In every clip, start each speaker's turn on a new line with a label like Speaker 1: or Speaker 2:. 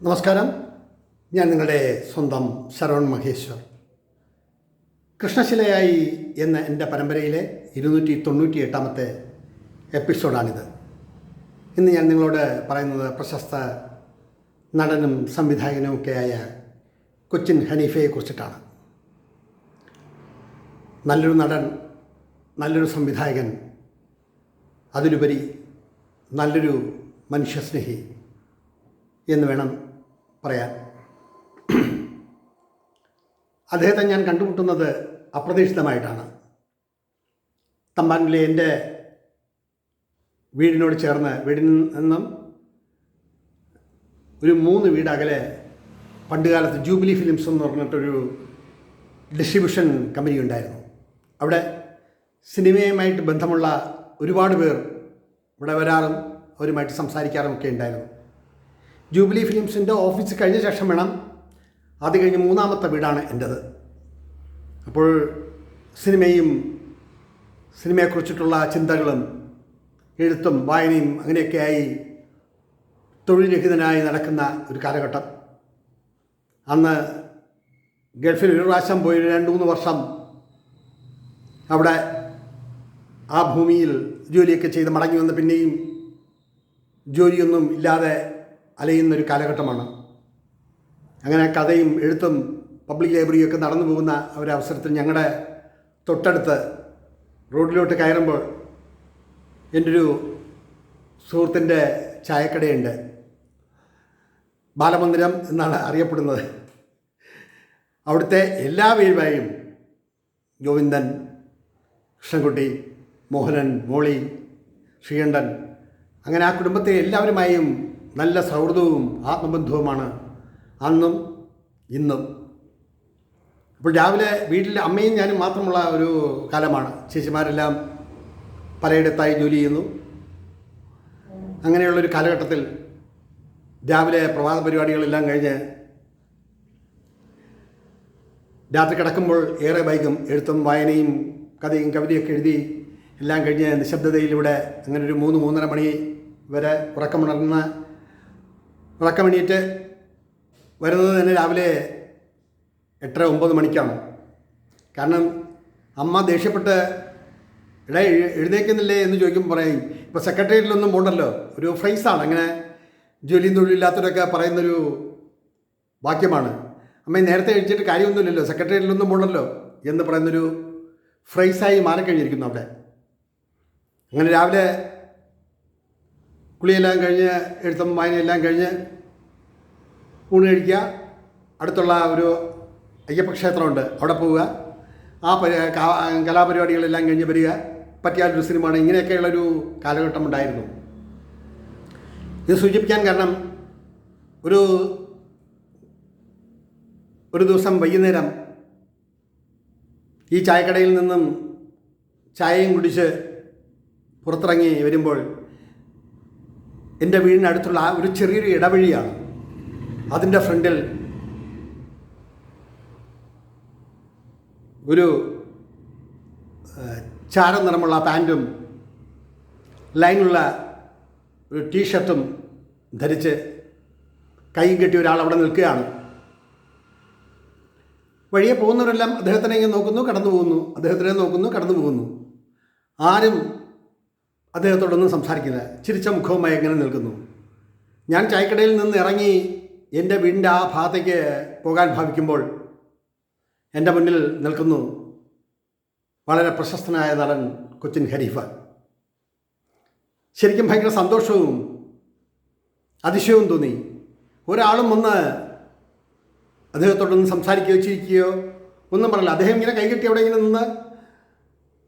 Speaker 1: നമസ്കാരം. ഞാൻ നിങ്ങളുടെ സ്വന്തം ശരവൺ മഹേശ്വർ. കൃഷ്ണശിലയായി എന്ന എൻ്റെ പരമ്പരയിലെ 298 എപ്പിസോഡാണിത്. ഇന്ന് ഞാൻ നിങ്ങളോട് പറയുന്നത് പ്രശസ്ത നടനും സംവിധായകനുമൊക്കെയായ കൊച്ചിൻ ഹനീഫയെക്കുറിച്ചിട്ടാണ്. നല്ലൊരു നടൻ, നല്ലൊരു സംവിധായകൻ, അതിലുപരി നല്ലൊരു മനുഷ്യസ്നേഹി എന്ന് വേണം പറയാൻ. അദ്ദേഹത്തെ ഞാൻ കണ്ടുമുട്ടുന്നത് അപ്രതീക്ഷിതമായിട്ടാണ്. തമ്പാനൂരിലെ എൻ്റെ വീടിനോട് ചേർന്ന്, വീടിൽ നിന്നും ഒരു 3 വീട് അകലെ പണ്ടുകാലത്ത് ജൂബിലി ഫിലിംസ് എന്ന് പറഞ്ഞിട്ടൊരു ഡിസ്ട്രിബ്യൂഷൻ കമ്പനി ഉണ്ടായിരുന്നു. അവിടെ സിനിമയുമായിട്ട് ബന്ധമുള്ള ഒരുപാട് പേർ ഇവിടെ വരാറും അവരുമായിട്ട് സംസാരിക്കാറും ഒക്കെ ഉണ്ടായിരുന്നു. ജൂബിലി ഫിലിംസിൻ്റെ ഓഫീസ് കഴിഞ്ഞ ശേഷം വേണം, അത് കഴിഞ്ഞ് 3ാമത്തെ വീടാണ് എൻ്റേത്. അപ്പോൾ സിനിമയെക്കുറിച്ചിട്ടുള്ള ചിന്തകളും എഴുത്തും വായനയും അങ്ങനെയൊക്കെയായി തൊഴിൽരഹിതനായി നടക്കുന്ന ഒരു കാലഘട്ടം. അന്ന് ഗൾഫിൽ ഒരു പ്രാവശ്യം പോയി 2-3 വർഷം അവിടെ ആ ഭൂമിയിൽ ജോലിയൊക്കെ ചെയ്ത് മടങ്ങി വന്ന് പിന്നെയും ജോലിയൊന്നും ഇല്ലാതെ അലയുന്നൊരു കാലഘട്ടമാണ്. അങ്ങനെ കഥയും എഴുത്തും പബ്ലിക് ലൈബ്രറിയൊക്കെ നടന്നു പോകുന്ന ഒരവസരത്തിൽ ഞങ്ങളുടെ തൊട്ടടുത്ത് റോഡിലോട്ട് കയറുമ്പോൾ എൻ്റെ ഒരു സുഹൃത്തിൻ്റെ ചായക്കടയുണ്ട്. ബാലമന്ദിരം എന്നാണ് അറിയപ്പെടുന്നത്. അവിടുത്തെ എല്ലാ വീഴ്വായും ഗോവിന്ദൻ, കൃഷ്ണൻകുട്ടി, മോഹനൻ, മോളി, ശ്രീകണ്ഠൻ, അങ്ങനെ ആ കുടുംബത്തെ എല്ലാവരുമായും നല്ല സൗഹൃദവും ആത്മബന്ധവുമാണ് അന്നും ഇന്നും. അപ്പോൾ രാവിലെ വീട്ടിൽ അമ്മയും ഞാനും മാത്രമുള്ള ഒരു കാലമാണ്. ചേച്ചിമാരെല്ലാം പലയിടത്തായി ജോലി ചെയ്യുന്നു. അങ്ങനെയുള്ളൊരു കാലഘട്ടത്തിൽ രാവിലെ പ്രഭാത പരിപാടികളെല്ലാം കഴിഞ്ഞ് രാത്രി കിടക്കുമ്പോൾ ഏറെ വൈകും. എഴുത്തും വായനയും കഥയും കവിതയൊക്കെ എഴുതി എല്ലാം കഴിഞ്ഞ് നിശബ്ദതയിലൂടെ അങ്ങനെ ഒരു 3-3:30 മണി വരെ ഉറക്കമെണീറ്റ് വരുന്നത് തന്നെ രാവിലെ 8-9 മണിക്കാണ്. കാരണം അമ്മ ദേഷ്യപ്പെട്ട് എഴുന്നേക്കുന്നില്ലേ എന്ന് ചോദിക്കുമ്പോൾ പറയും, ഇപ്പോൾ സെക്രട്ടേറിയറ്റിലൊന്നും പോകണ്ടല്ലോ, ഒരു ഫ്രൈസാണ്, അങ്ങനെ ജോലിയും തൊഴിലില്ലാത്തവരൊക്കെ പറയുന്നൊരു വാക്യമാണ്. അമ്മ നേരത്തെ എഴുതിച്ചിട്ട് കാര്യമൊന്നുമില്ലല്ലോ, സെക്രട്ടേറിയറ്റിലൊന്നും പോകണ്ടല്ലോ എന്ന് പറയുന്നൊരു ഫ്രൈസായി മാറിക്കഴിഞ്ഞിരിക്കുന്നു അവിടെ. അങ്ങനെ രാവിലെ കുളിയെല്ലാം കഴിഞ്ഞ് എഴുത്തും വായനയെല്ലാം കഴിഞ്ഞ് ഊണ് കഴിക്കുക, അടുത്തുള്ള ഒരു അയ്യപ്പ ക്ഷേത്രമുണ്ട്, അവിടെ പോവുക, ആ കലാപരിപാടികളെല്ലാം കഴിഞ്ഞ് വരിക, പറ്റിയാലൊരു സിനിമ. ഇങ്ങനെയൊക്കെയുള്ളൊരു കാലഘട്ടം ഉണ്ടായിരുന്നു. ഇത് സൂചിപ്പിക്കാൻ കാരണം ഒരു ദിവസം വൈകുന്നേരം ഈ ചായക്കടയിൽ നിന്നും ചായയും കുടിച്ച് പുറത്തിറങ്ങി വരുമ്പോൾ എൻ്റെ വീടിനടുത്തുള്ള ഒരു ചെറിയൊരു ഇടവഴിയാണ്. അതിൻ്റെ ഫ്രണ്ടിൽ ഒരു ചാരം നിറമുള്ള പാൻറ്റും ലൈനുള്ള ഒരു ടീഷർട്ടും ധരിച്ച് കൈയും കെട്ടി ഒരാൾ അവിടെ നിൽക്കുകയാണ്. വഴിയെ പോകുന്നവരെല്ലാം അദ്ദേഹത്തിനെ ഇങ്ങനെ നോക്കുന്നു, കടന്നു പോകുന്നു, അദ്ദേഹത്തിനെ നോക്കുന്നു, കടന്നു പോകുന്നു. ആരും അദ്ദേഹത്തോടൊന്നും സംസാരിക്കില്ല. ചിരിച്ച മുഖവുമായി എങ്ങനെ നിൽക്കുന്നു. ഞാൻ ചായക്കടയിൽ നിന്ന് ഇറങ്ങി എൻ്റെ വീടിൻ്റെ ആ ഭാഗത്തേക്ക് പോകാൻ ഭാവിക്കുമ്പോൾ എൻ്റെ മുന്നിൽ നിൽക്കുന്നു വളരെ പ്രശസ്തനായ നടൻ കൊച്ചിൻ ഹനീഫ. ശരിക്കും ഭയങ്കര സന്തോഷവും അതിശയവും തോന്നി. ഒരാളും വന്ന് അദ്ദേഹത്തോടൊന്ന് സംസാരിക്കുകയോ ചിരിക്കുകയോ ഒന്നും പറയില്ല. അദ്ദേഹം ഇങ്ങനെ കൈകെട്ടി അവിടെ ഇങ്ങനെ നിന്ന്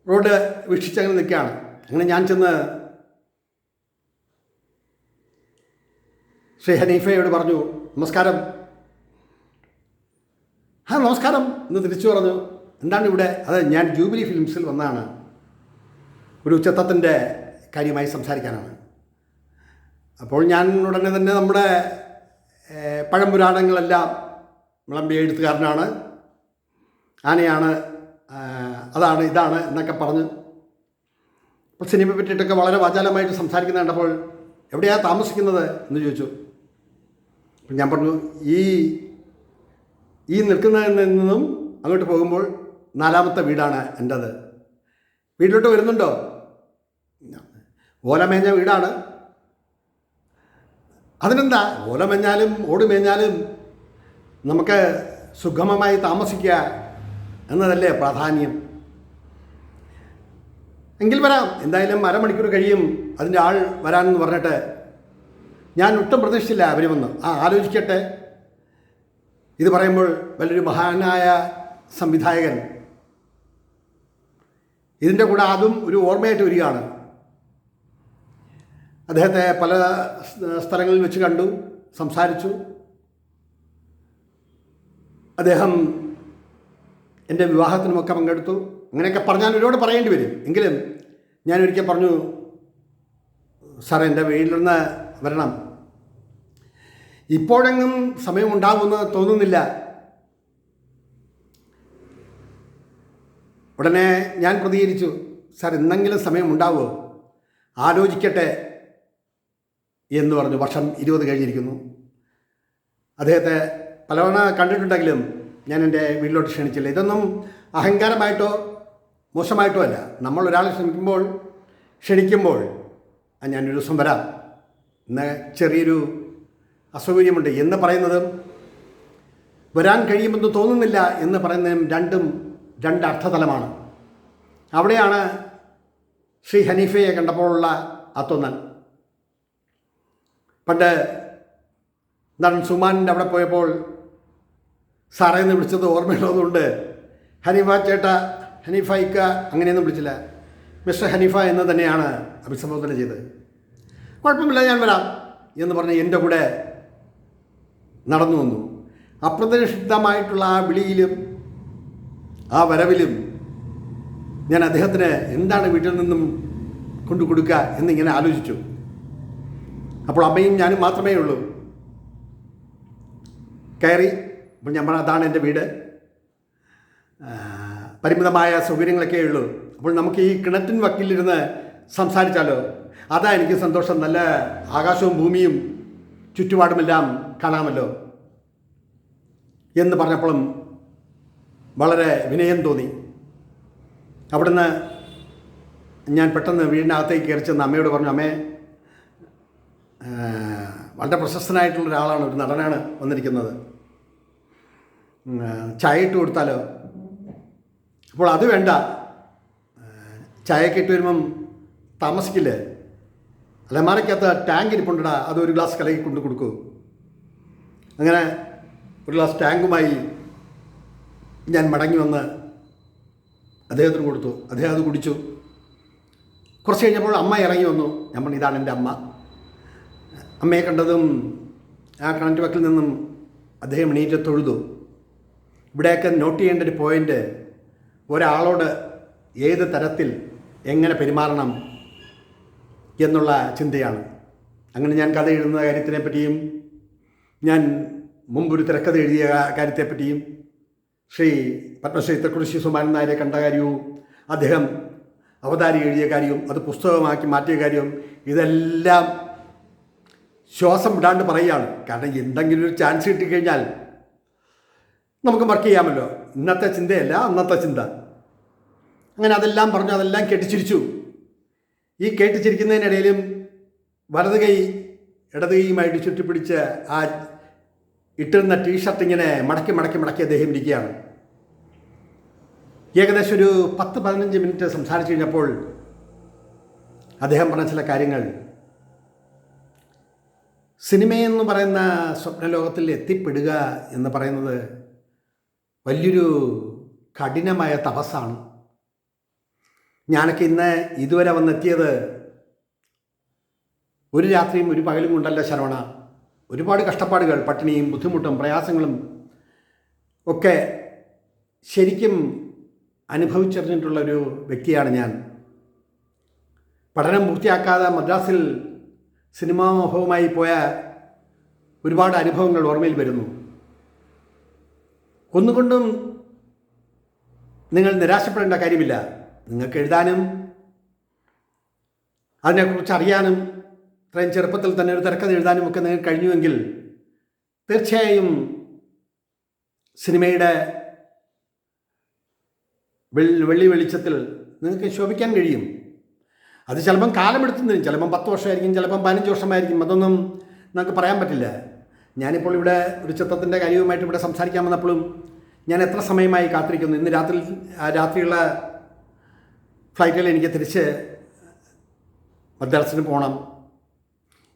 Speaker 1: റോഡ് വീക്ഷിച്ചങ്ങനെ നിൽക്കുകയാണ്. അങ്ങനെ ഞാൻ ചെന്ന് ശ്രീ ഹനീഫയോട് പറഞ്ഞു, നമസ്കാരം. നമസ്കാരം എന്ന് തിരിച്ചു പറഞ്ഞു. എന്താണ് ഇവിടെ? അത് ഞാൻ ജൂബിലി ഫിലിംസിൽ വന്നതാണ്, ഒരു ചിത്രത്തിൻ്റെ കാര്യമായി സംസാരിക്കാനാണ്. അപ്പോൾ ഞാൻ ഉടനെ തന്നെ നമ്മുടെ പഴംപുരാണങ്ങളെല്ലാം വിളമ്പിയ എഴുത്തുകാരനാണ്, ആനയാണ്, അതാണ് ഇതാണ് എന്നൊക്കെ പറഞ്ഞു. അപ്പോൾ സിനിമയെ പറ്റിയിട്ടൊക്കെ വളരെ വാചാലമായിട്ട് സംസാരിക്കുന്ന കണ്ടപ്പോൾ എവിടെയാണ് താമസിക്കുന്നത് എന്ന് ചോദിച്ചു. ഞാൻ പറഞ്ഞു, ഈ ഈ നിൽക്കുന്നതിൽ നിന്നും അങ്ങോട്ട് പോകുമ്പോൾ 4ാമത്തെ വീടാണ് എൻ്റേത്. വീട്ടിലോട്ട് വരുന്നുണ്ടോ? ഓല മേഞ്ഞ വീടാണ്. അതിനെന്താ, ഓല മേഞ്ഞാലും ഓട് മേഞ്ഞാലും നമുക്ക് സുഗമമായി താമസിക്കുക എന്നതല്ലേ പ്രാധാന്യം. എങ്കിൽ വരാം, എന്തായാലും അരമണിക്കൂർ കഴിയും അതിൻ്റെ ആൾ വരാനെന്ന് പറഞ്ഞിട്ട് ഞാൻ ഒട്ടും പ്രതീക്ഷിച്ചില്ല അവർ വന്ന്. ആലോചിക്കട്ടെ, ഇത് പറയുമ്പോൾ വലിയൊരു മഹാനായ സംവിധായകൻ ഇതിൻ്റെ കൂടെ അതും ഒരു ഓർമ്മയായിട്ട് വരികയാണ്. അദ്ദേഹത്തെ പല സ്ഥലങ്ങളിൽ വെച്ച് കണ്ടു, സംസാരിച്ചു. അദ്ദേഹം എൻ്റെ വിവാഹത്തിനുമൊക്കെ പങ്കെടുത്തു. അങ്ങനെയൊക്കെ പറഞ്ഞാൽ ഒരുപാട് പറയേണ്ടി വരും. എങ്കിലും ഞാനൊരിക്കൽ പറഞ്ഞു, സാർ എൻ്റെ വീട്ടിലൊന്ന് വരണം. ഇപ്പോഴെങ്ങും സമയമുണ്ടാകുമെന്ന് തോന്നുന്നില്ല. ഉടനെ ഞാൻ പ്രതികരിച്ചു, സാർ എന്തെങ്കിലും സമയമുണ്ടാവുമോ? ആലോചിക്കട്ടെ എന്ന് പറഞ്ഞു. വർഷം 20 കഴിഞ്ഞിരിക്കുന്നു. അദ്ദേഹത്തെ പലവണ കണ്ടിട്ടുണ്ടെങ്കിലും ഞാൻ എൻ്റെ വീട്ടിലോട്ട് ക്ഷണിച്ചില്ല. ഇതൊന്നും അഹങ്കാരമായിട്ടോ മോശമായിട്ടോ അല്ല. നമ്മൾ ഒരാളെ ക്ഷണിക്കുമ്പോൾ ഞാനൊരു ദിവസം വരാം, ഇന്ന് ചെറിയൊരു അസൗകര്യമുണ്ട് എന്ന് പറയുന്നതും വരാൻ കഴിയുമെന്ന് തോന്നുന്നില്ല എന്ന് പറയുന്നതും രണ്ടും രണ്ട് അർത്ഥതലമാണ്. അവിടെയാണ് ശ്രീ ഹനീഫയെ കണ്ടപ്പോഴുള്ള ആ തോന്നൽ. പണ്ട് നടൻ സുമാനിൻ്റെ അവിടെ പോയപ്പോൾ സാറേ എന്ന് വിളിച്ചത് ഓർമ്മയുള്ളതുകൊണ്ട് ഹനീഫ ചേട്ടാ, ഹനീഫ ഇക്ക അങ്ങനെയൊന്നും വിളിച്ചില്ല, മിസ്റ്റർ ഹനീഫ എന്ന് തന്നെയാണ് അഭിസംബോധന ചെയ്തത്. കുഴപ്പമില്ല, ഞാൻ വരാം എന്ന് പറഞ്ഞ് എൻ്റെ കൂടെ നടന്നു വന്നു. അപ്രതീക്ഷിതമായിട്ടുള്ള ആ വിളിയിലും ആ വരവിലും ഞാൻ അദ്ദേഹത്തിന് എന്താണ് വീട്ടിൽ നിന്നും കൊണ്ടു കൊടുക്കുക എന്നിങ്ങനെ ആലോചിച്ചു. അപ്പോൾ അമ്മയും ഞാനും മാത്രമേ ഉള്ളൂ. കയറി. അപ്പോൾ ഞാൻ പറഞ്ഞു, അതാണ് എൻ്റെ വീട്, പരിമിതമായ സൗകര്യങ്ങളൊക്കെ ഉള്ളൂ. അപ്പോൾ നമുക്ക് ഈ കിണറ്റിൻ വക്കിലിരുന്ന് സംസാരിച്ചാലോ? അതാ എനിക്ക് സന്തോഷം. നല്ല ആകാശവും ഭൂമിയും ചുറ്റുപാടുമെല്ലാം കാണാമല്ലോ എന്ന് പറഞ്ഞപ്പോഴും വളരെ വിനയം തോന്നി. അവിടുന്ന് ഞാൻ പെട്ടെന്ന് വീടിനകത്തേക്ക് കയറി ചെന്ന് അമ്മയോട് പറഞ്ഞു, അമ്മേ, വളരെ പ്രശസ്തനായിട്ടുള്ള ഒരാളാണ്, ഒരു നടനാണ് വന്നിരിക്കുന്നത്, ചായ ഇട്ട് കൊടുത്താലോ? അപ്പോൾ അത് വേണ്ട, ചായയൊക്കെ ഇട്ട് വരുമ്പം താമസിക്കില്ലേ, അലമാരയ്ക്കകത്ത് ടാങ്ക് ഇരിപ്പുണ്ടടാ, അത് ഒരു ഗ്ലാസ് കലക്കി കൊണ്ട് കൊടുക്കൂ. അങ്ങനെ ഒരു ഗ്ലാസ് ടാങ്കുമായി ഞാൻ മടങ്ങി വന്ന് അദ്ദേഹത്തിന് കൊടുത്തു. അദ്ദേഹം അത് കുടിച്ചു. കുറച്ച് കഴിഞ്ഞപ്പോൾ അമ്മ ഇറങ്ങി വന്നു. ഞാൻ പറഞ്ഞു, ഇതാണ് എൻ്റെ അമ്മ. അമ്മയെ കണ്ടതും ആ കിണറ്റ് വക്കിൽ നിന്നും അദ്ദേഹം എണീറ്റ് തൊഴുതു. ഇവിടെയൊക്കെ നോട്ട് ചെയ്യേണ്ട ഒരു പോയിൻ്റ്, ഒരാളോട് ഏത് തരത്തിൽ എങ്ങനെ പെരുമാറണം എന്നുള്ള ചിന്തയാണ്. അങ്ങനെ ഞാൻ കഥ എഴുതുന്ന കാര്യത്തിനെ പറ്റിയും ഞാൻ മുമ്പൊരു തിരക്കഥ എഴുതിയ കാര്യത്തെപ്പറ്റിയും ശ്രീ പത്മശ്രീ തൃക്കുറിശ്ശി സുമാരൻ നായരെ കണ്ട കാര്യവും അദ്ദേഹം അവതാരി എഴുതിയ കാര്യവും അത് പുസ്തകമാക്കി മാറ്റിയ കാര്യവും ഇതെല്ലാം ശ്വാസം വിടാണ്ട് പറയുകയാണ്. കാരണം എന്തെങ്കിലും ഒരു ചാൻസ് കിട്ടിക്കഴിഞ്ഞാൽ നമുക്ക് വർക്ക് ചെയ്യാമല്ലോ. ഇന്നത്തെ ചിന്തയല്ല, അന്നത്തെ ചിന്ത. അങ്ങനെ അതെല്ലാം പറഞ്ഞു, അതെല്ലാം കേട്ടിച്ചിരിച്ചു. ഈ കേട്ടിച്ചിരിക്കുന്നതിനിടയിലും വലത് കൈ ഇടത് കൈയുമായിട്ട് ചുറ്റിപ്പിടിച്ച് ആ ഇട്ടിരുന്ന ടീഷർട്ട് ഇങ്ങനെ മടക്കി മടക്കി മടക്കി അദ്ദേഹം ഇരിക്കുകയാണ്. ഏകദേശം ഒരു 10-15 മിനിറ്റ് സംസാരിച്ചു കഴിഞ്ഞപ്പോൾ അദ്ദേഹം പറഞ്ഞ ചില കാര്യങ്ങൾ, സിനിമയെന്ന് പറയുന്ന സ്വപ്നലോകത്തിൽ എത്തിപ്പെടുക എന്ന് പറയുന്നത് വലിയൊരു കഠിനമായ തപസ്സാണ്. ഞാനൊക്കെ ഇന്ന് ഇതുവരെ വന്നെത്തിയത് ഒരു രാത്രിയും ഒരു പകലും കൊണ്ടല്ല ശരവണ. ഒരുപാട് കഷ്ടപ്പാടുകൾ, പട്ടിണിയും ബുദ്ധിമുട്ടും പ്രയാസങ്ങളും ഒക്കെ ശരിക്കും അനുഭവിച്ചറിഞ്ഞിട്ടുള്ളൊരു വ്യക്തിയാണ് ഞാൻ. പഠനം പൂർത്തിയാക്കാതെ മദ്രാസിൽ സിനിമാമോഹവുമായി പോയ ഒരുപാട് അനുഭവങ്ങൾ ഓർമ്മയിൽ വരുന്നു. ഒന്നുകൊണ്ടും നിങ്ങൾ നിരാശപ്പെടേണ്ട കാര്യമില്ല. നിങ്ങൾക്ക് എഴുതാനും അതിനെക്കുറിച്ച് അറിയാനും ഇത്രയും ചെറുപ്പത്തിൽ തന്നെ ഒരു തിരക്കഥ എഴുതാനും ഒക്കെ നിങ്ങൾക്ക് കഴിഞ്ഞുവെങ്കിൽ തീർച്ചയായും സിനിമയുടെ വെള്ളി വെളിച്ചത്തിൽ നിങ്ങൾക്ക് ശോഭിക്കാൻ കഴിയും. അത് ചിലപ്പം കാലമെടുത്തുന്നതിനും, ചിലപ്പം 10 വർഷമായിരിക്കും, ചിലപ്പം 15 വർഷമായിരിക്കും. അതൊന്നും നമുക്ക് പറയാൻ പറ്റില്ല. ഞാനിപ്പോൾ ഇവിടെ ഒരു ചിത്രത്തിൻ്റെ കാര്യവുമായിട്ട് ഇവിടെ സംസാരിക്കാൻ വന്നപ്പോഴും ഞാൻ എത്ര സമയമായി കാത്തിരിക്കുന്നു. ഇന്ന് രാത്രിയുള്ള ഫ്ലൈറ്റിൽ എനിക്ക് തിരിച്ച് മദ്രാസിന് പോകണം.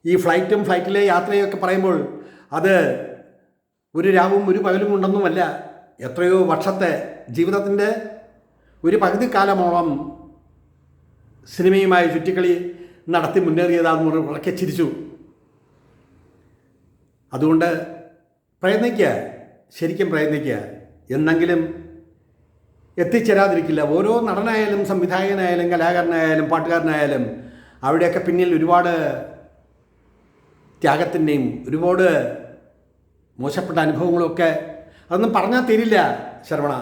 Speaker 1: ഈ ഫ്ലൈറ്റിലെ യാത്രയൊക്കെ പറയുമ്പോൾ അത് ഒരു രാവും ഒരു പകലും ഉണ്ടെന്നുമല്ല, എത്രയോ വർഷത്തെ ജീവിതത്തിൻ്റെ ഒരു പകുതി കാലമോളം സിനിമയുമായി ചുറ്റിക്കളി നടത്തി മുന്നേറിയതാണെന്ന് ഉറക്കെ ചിരിച്ചു. അതുകൊണ്ട് പ്രയത്നിക്കുക, ശരിക്കും പ്രയത്നിക്കുക. എന്നെങ്കിലും എത്തിച്ചേരാതിരിക്കില്ല. ഓരോ നടനായാലും സംവിധായകനായാലും കലാകാരനായാലും പാട്ടുകാരനായാലും അവിടെയൊക്കെ പിന്നിൽ ഒരുപാട് ത്യാഗത്തിൻ്റെയും ഒരുപാട് മോശപ്പെട്ട അനുഭവങ്ങളൊക്കെ അതൊന്നും പറഞ്ഞാൽ തീരില്ല ശരവണ.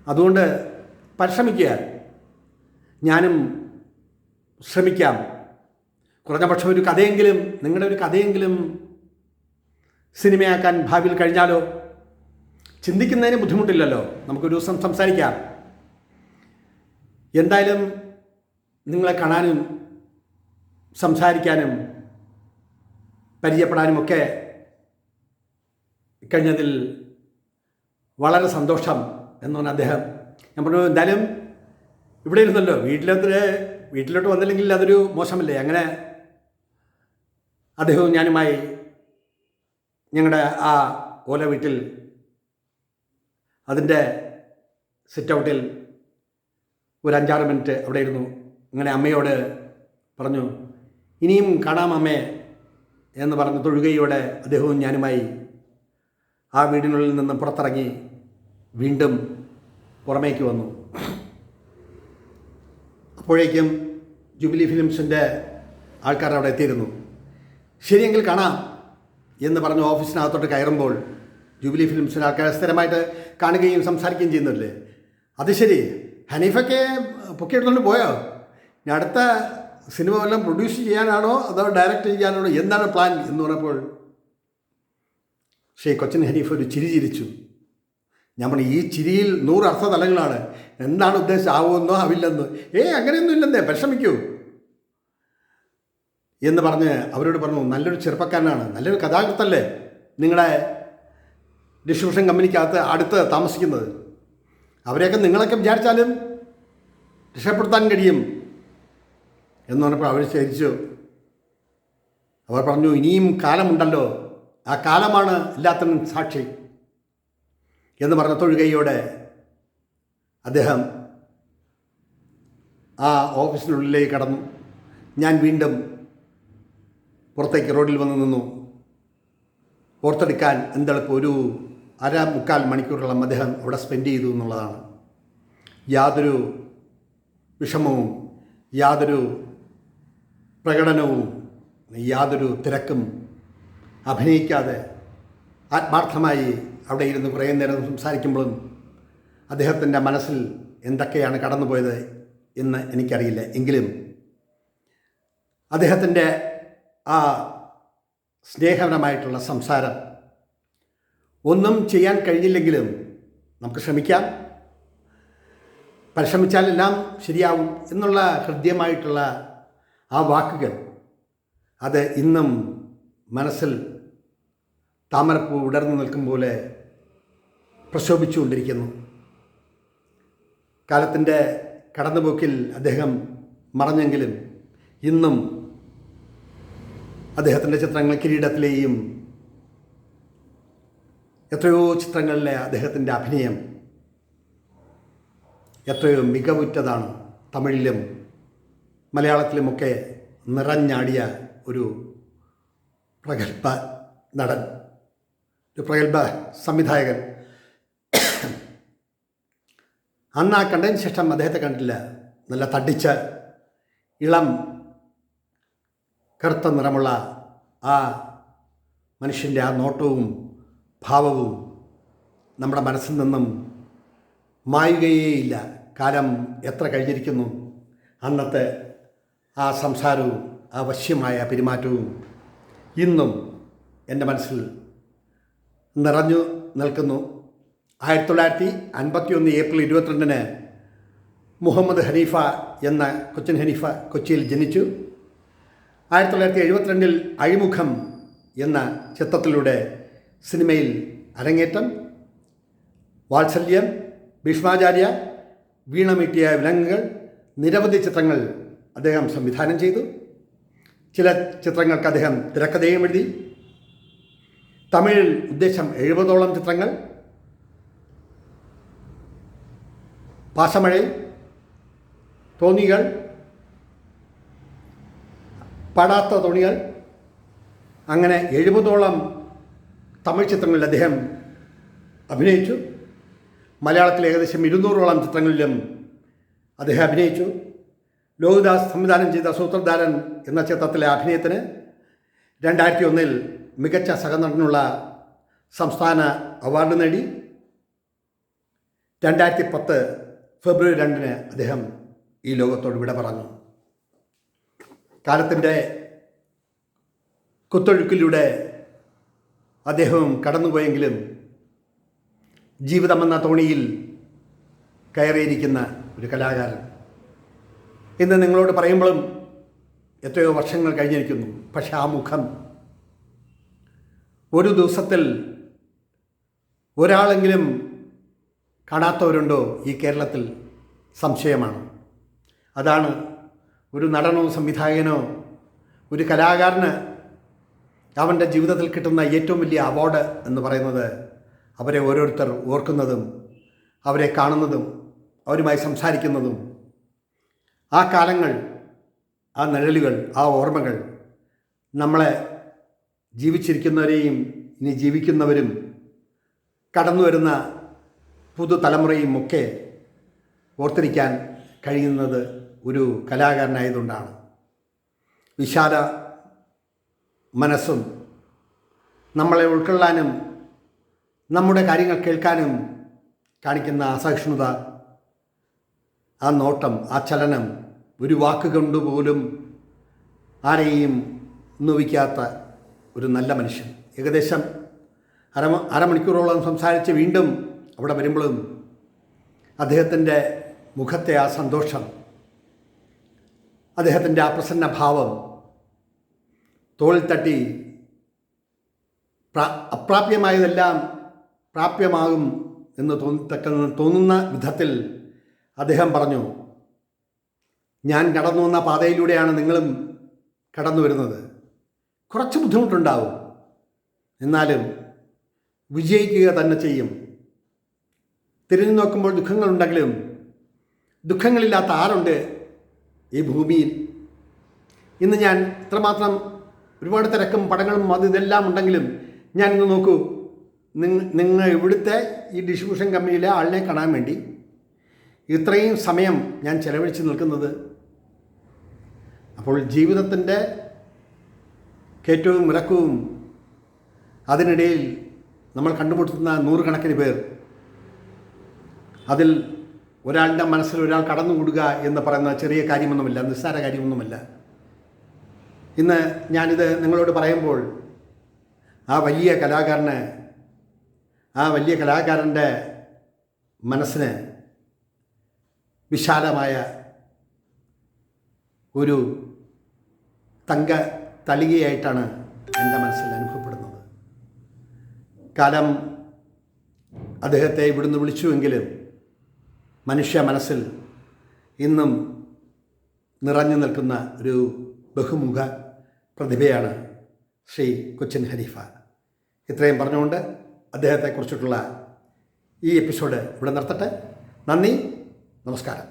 Speaker 1: അതുകൊണ്ട് പരിശ്രമിക്കുക. ഞാനും ശ്രമിക്കാം. കുറഞ്ഞ പക്ഷം ഒരു കഥയെങ്കിലും, നിങ്ങളുടെ ഒരു കഥയെങ്കിലും സിനിമയാക്കാൻ ഭാവിയിൽ കഴിഞ്ഞാലോ? ചിന്തിക്കുന്നതിന് ബുദ്ധിമുട്ടില്ലല്ലോ. നമുക്കൊരു ദിവസം സംസാരിക്കാം. എന്തായാലും നിങ്ങളെ കാണാനും സംസാരിക്കാനും പരിചയപ്പെടാനുമൊക്കെ കഴിഞ്ഞതിൽ വളരെ സന്തോഷം എന്ന് പറഞ്ഞ അദ്ദേഹം. ഞാൻ പറഞ്ഞു, എന്തായാലും ഇവിടെ ഇരുന്നല്ലോ, വീട്ടിലോട്ട് വന്നില്ലെങ്കിൽ അതൊരു മോശമല്ലേ. അങ്ങനെ അദ്ദേഹവും ഞാനുമായി ഞങ്ങളുടെ ആ ഓല വീട്ടിൽ അതിൻ്റെ സിറ്റ് ഔട്ടിൽ ഒരു 5-6 മിനിറ്റ് അവിടെ ഇരുന്നു. അങ്ങനെ അമ്മയോട് പറഞ്ഞു, ഇനിയും കാണാം അമ്മേ എന്ന് പറഞ്ഞ് തൊഴുകയോടെ അദ്ദേഹവും ഞാനുമായി ആ വീടിനുള്ളിൽ നിന്നും പുറത്തിറങ്ങി വീണ്ടും പുറമേക്ക് വന്നു. അപ്പോഴേക്കും ജൂബിലി ഫിലിംസിൻ്റെ ആൾക്കാർ അവിടെ എത്തിയിരുന്നു. ശരിയെങ്കിൽ കാണാം എന്ന് പറഞ്ഞ് ഓഫീസിനകത്തോട്ട് കയറുമ്പോൾ ജൂബിലി ഫിലിംസിൻ്റെ ആൾക്കാർ സ്ഥിരമായിട്ട് കാണുകയും സംസാരിക്കുകയും ചെയ്യുന്നില്ലേ. അത് ശരി, ഹനീഫൊക്കെ പൊക്കിയെടുത്തുകൊണ്ട് പോയോ? ഞാൻ അടുത്ത സിനിമ വല്ലതും പ്രൊഡ്യൂസ് ചെയ്യാനാണോ അതോ ഡയറക്റ്റ് ചെയ്യാനാണോ, എന്താണ് പ്ലാൻ എന്ന് പറഞ്ഞപ്പോൾ കൊച്ചിൻ ഹനീഫ് ഒരു ചിരി ചിരിച്ചു. ഞാൻ പറഞ്ഞു, ഈ ചിരിയിൽ 100 അർത്ഥതലങ്ങളാണ്. എന്താണ് ഉദ്ദേശം? ആവുമെന്നോ ആവില്ലെന്നോ? അങ്ങനെയൊന്നും ഇല്ലെന്നേ, പരിശ്രമിക്കൂ എന്ന് പറഞ്ഞ് അവരോട് പറഞ്ഞു, നല്ലൊരു ചെറുപ്പക്കാരനാണ്, നല്ലൊരു കഥാകൃത്തല്ലേ നിങ്ങളുടെ ഡിസ്ട്രിബ്യൂഷൻ കമ്പനിക്കകത്ത് അടുത്ത് താമസിക്കുന്നത്. അവരെയൊക്കെ നിങ്ങളൊക്കെ വിചാരിച്ചാലും രക്ഷപ്പെടുത്താൻ കഴിയും എന്ന് പറഞ്ഞപ്പോൾ അവർ ചിരിച്ചു. അവർ പറഞ്ഞു, ഇനിയും കാലമുണ്ടല്ലോ, ആ കാലമാണ് എല്ലാത്തിനും സാക്ഷി എന്ന് പറഞ്ഞ തൊഴുകയോടെ അദ്ദേഹം ആ ഓഫീസിനുള്ളിലേക്ക് കടന്നു. ഞാൻ വീണ്ടും പുറത്തേക്ക് റോഡിൽ വന്ന് നിന്നു. ഓർത്തെടുക്കാൻ എന്തെളുപ്പം ഒരു 1/4-3 മണിക്കൂറോളം അദ്ദേഹം അവിടെ സ്പെൻഡ് ചെയ്തു എന്നുള്ളതാണ്. യാതൊരു വിഷമവും, യാതൊരു പ്രകടനവും, യാതൊരു തിരക്കും അഭിനയിക്കാതെ ആത്മാർത്ഥമായി അവിടെ ഇരുന്ന് കുറേ നേരം സംസാരിക്കുമ്പോഴും അദ്ദേഹത്തിൻ്റെ മനസ്സിൽ എന്തൊക്കെയാണ് കടന്നുപോയത് എന്ന് എനിക്കറിയില്ല. എങ്കിലും അദ്ദേഹത്തിൻ്റെ ആ സ്നേഹപരമായിട്ടുള്ള സംസാരം, ഒന്നും ചെയ്യാൻ കഴിഞ്ഞില്ലെങ്കിലും നമുക്ക് ശ്രമിക്കാം, പരിശ്രമിച്ചാൽ എല്ലാം ശരിയാവും എന്നുള്ള ഹൃദ്യമായിട്ടുള്ള ആ വാക്കുകൾ, അത് ഇന്നും മനസ്സിൽ താമരപ്പൂ വിടർന്നു നിൽക്കും പോലെ പ്രശോഭിച്ചുകൊണ്ടിരിക്കുന്നു. കാലത്തിൻ്റെ കടന്നുപോക്കിൽ അദ്ദേഹം മറഞ്ഞെങ്കിലും ഇന്നും അദ്ദേഹത്തിൻ്റെ ചിത്രങ്ങൾ, കിരീടത്തിലെയും എത്രയോ ചിത്രങ്ങളിലെ അദ്ദേഹത്തിൻ്റെ അഭിനയം എത്രയോ മികവുറ്റതാണ്. തമിഴിലും മലയാളത്തിലുമൊക്കെ നിറഞ്ഞാടിയ ഒരു പ്രഗത്ഭ നടൻ, ഒരു പ്രഗത്ഭ സംവിധായകൻ. അന്ന് ആ കണ്ടതിന് ശേഷം അദ്ദേഹത്തെ കണ്ടില്ല. നല്ല തടിച്ച ഇളം കറുത്ത നിറമുള്ള ആ മനുഷ്യൻ്റെ ആ നോട്ടവും ഭാവവും നമ്മുടെ മനസ്സിൽ നിന്നും മായുകയേയില്ല. കാലം എത്ര കഴിഞ്ഞിരിക്കുന്നു, അന്നത്തെ ആ സംസാരവും ആ വശ്യമായ പെരുമാറ്റവും ഇന്നും എൻ്റെ മനസ്സിൽ നിറഞ്ഞു നിൽക്കുന്നു. 1951 ഏപ്രിൽ 22 മുഹമ്മദ് ഹനീഫ എന്ന കൊച്ചിൻ ഹനീഫ കൊച്ചിയിൽ ജനിച്ചു. 1972 അഴിമുഖം എന്ന ചിത്രത്തിലൂടെ സിനിമയിൽ അരങ്ങേറ്റം. വാത്സല്യം, ഭീഷ്മാചാര്യ, വീണമീട്ടിയ വിലങ്ങുകൾ, നിരവധി ചിത്രങ്ങൾ അദ്ദേഹം സംവിധാനം ചെയ്തു. ചില ചിത്രങ്ങൾക്ക് അദ്ദേഹം തിരക്കഥയും എഴുതി. തമിഴിൽ ഉദ്ദേശം 70ഓളം ചിത്രങ്ങൾ. പാസമഴ, തോണികൾ, പാടാത്ത തോണികൾ, അങ്ങനെ 70ഓളം തമിഴ് ചിത്രങ്ങളിൽ അദ്ദേഹം അഭിനയിച്ചു. മലയാളത്തിൽ ഏകദേശം 200ഓളം ചിത്രങ്ങളിലും അദ്ദേഹം അഭിനയിച്ചു. ലോഹിദാസ് സംവിധാനം ചെയ്ത സൂത്രധാരൻ എന്ന ചിത്രത്തിലെ അഭിനയത്തിന് 2001 മികച്ച സഹനടനുള്ള സംസ്ഥാന അവാർഡ് നേടി. 2010 ഫെബ്രുവരി 2 അദ്ദേഹം ഈ ലോകത്തോട് വിട പറഞ്ഞു. കാലത്തിൻ്റെ കുത്തൊഴുക്കിലൂടെ അദ്ദേഹവും കടന്നുപോയെങ്കിലും ജീവിതമെന്ന തോണിയിൽ കയറിയിരിക്കുന്ന ഒരു കലാകാരൻ. ഇന്ന് നിങ്ങളോട് പറയുമ്പോഴും എത്രയോ വർഷങ്ങൾ കഴിഞ്ഞിരിക്കുന്നു. പക്ഷെ ആ മുഖം ഒരു ദിവസത്തിൽ ഒരാളെങ്കിലും കാണാത്തവരുണ്ടോ ഈ കേരളത്തിൽ? സംശയമാണ്. അതാണ് ഒരു നടനോ സംവിധായകനോ ഒരു കലാകാരന് അവൻ്റെ ജീവിതത്തിൽ കിട്ടുന്ന ഏറ്റവും വലിയ അവാർഡ് എന്ന് പറയുന്നത് അവരെ ഓരോരുത്തർ ഓർക്കുന്നതും അവരെ കാണുന്നതും അവരുമായി സംസാരിക്കുന്നതും ആ കാലങ്ങൾ, ആ നിഴലുകൾ, ആ ഓർമ്മകൾ നമ്മളെ ജീവിച്ചിരിക്കുന്നവരെയും ഇനി ജീവിക്കുന്നവരും കടന്നു വരുന്ന പുതുതലമുറയും ഒക്കെ ഓർത്തിരിക്കാൻ കഴിയുന്നത് ഒരു കലാകാരനായതുകൊണ്ടാണ്. വിശാല മനസ്സും നമ്മളെ ഉൾക്കൊള്ളാനും നമ്മുടെ കാര്യങ്ങൾ കേൾക്കാനും കാണിക്കുന്ന അസഹിഷ്ണുത, ആ നോട്ടം, ആ ചലനം, ഒരു വാക്കുകൊണ്ട് പോലും ആരെയും നോവിക്കാത്ത ഒരു നല്ല മനുഷ്യൻ. ഏകദേശം അരമണിക്കൂറോളം സംസാരിച്ച് വീണ്ടും അവിടെ വരുമ്പോഴും അദ്ദേഹത്തിൻ്റെ മുഖത്തെ ആ സന്തോഷം, അദ്ദേഹത്തിൻ്റെ ആ പ്രസന്ന ഭാവം, തോളിൽ തട്ടി അപ്രാപ്യമായതെല്ലാം പ്രാപ്യമാകും എന്ന് തോന്നുന്ന വിധത്തിൽ അദ്ദേഹം പറഞ്ഞു, ഞാൻ കടന്നു വന്ന പാതയിലൂടെയാണ് നിങ്ങളും കടന്നു വരുന്നത്. കുറച്ച് ബുദ്ധിമുട്ടുണ്ടാവും, എന്നാലും വിജയിക്കുക തന്നെ ചെയ്യും. തിരിഞ്ഞു നോക്കുമ്പോൾ ദുഃഖങ്ങളുണ്ടെങ്കിലും ദുഃഖങ്ങളില്ലാത്ത ആരുണ്ട് ഈ ഭൂമിയിൽ? ഇന്ന് ഞാൻ ഇത്രമാത്രം ഒരുപാട് തിരക്കും പടങ്ങളും ഇതെല്ലാം ഉണ്ടെങ്കിലും ഞാൻ ഇന്ന് നോക്കൂ, നിങ്ങൾ ഇവിടുത്തെ ഈ ഡിസ്ട്രിബ്യൂഷൻ കമ്പനിയിലെ ആളിനെ കാണാൻ വേണ്ടി ഇത്രയും സമയം ഞാൻ ചെലവഴിച്ച് നിൽക്കുന്നത്. അപ്പോൾ ജീവിതത്തിൻ്റെ കയറ്റവും ഇറക്കവും അതിനിടയിൽ നമ്മൾ കണ്ടുമുട്ടുന്ന നൂറുകണക്കിന് പേർ, അതിൽ ഒരാളുടെ മനസ്സിൽ ഒരാൾ കടന്നുകൂടുക എന്ന് പറയുന്ന ചെറിയ കാര്യമൊന്നുമില്ല, നിസ്സാര കാര്യമൊന്നുമല്ല. ഇന്ന് ഞാനിത് നിങ്ങളോട് പറയുമ്പോൾ ആ വലിയ കലാകാരൻ്റെ മനസ്സിന് വിശാലമായ ഒരു തങ്ക തളികയായിട്ടാണ് എൻ്റെ മനസ്സിൽ അനുഭവപ്പെടുന്നത്. കാലം അദ്ദേഹത്തെ ഇവിടുന്ന് വിളിച്ചുവെങ്കിലും മനുഷ്യ മനസ്സിൽ ഇന്നും നിറഞ്ഞു നിൽക്കുന്ന ഒരു ബഹുമുഖ പ്രതിഭയാണ് ശ്രീ കൊച്ചിൻ ഹനീഫ. ഇത്രയും പറഞ്ഞുകൊണ്ട് അദ്ദേഹത്തെക്കുറിച്ചിട്ടുള്ള ഈ എപ്പിസോഡ് ഇവിടെ നിർത്തട്ടെ. നന്ദി, നമസ്കാരം.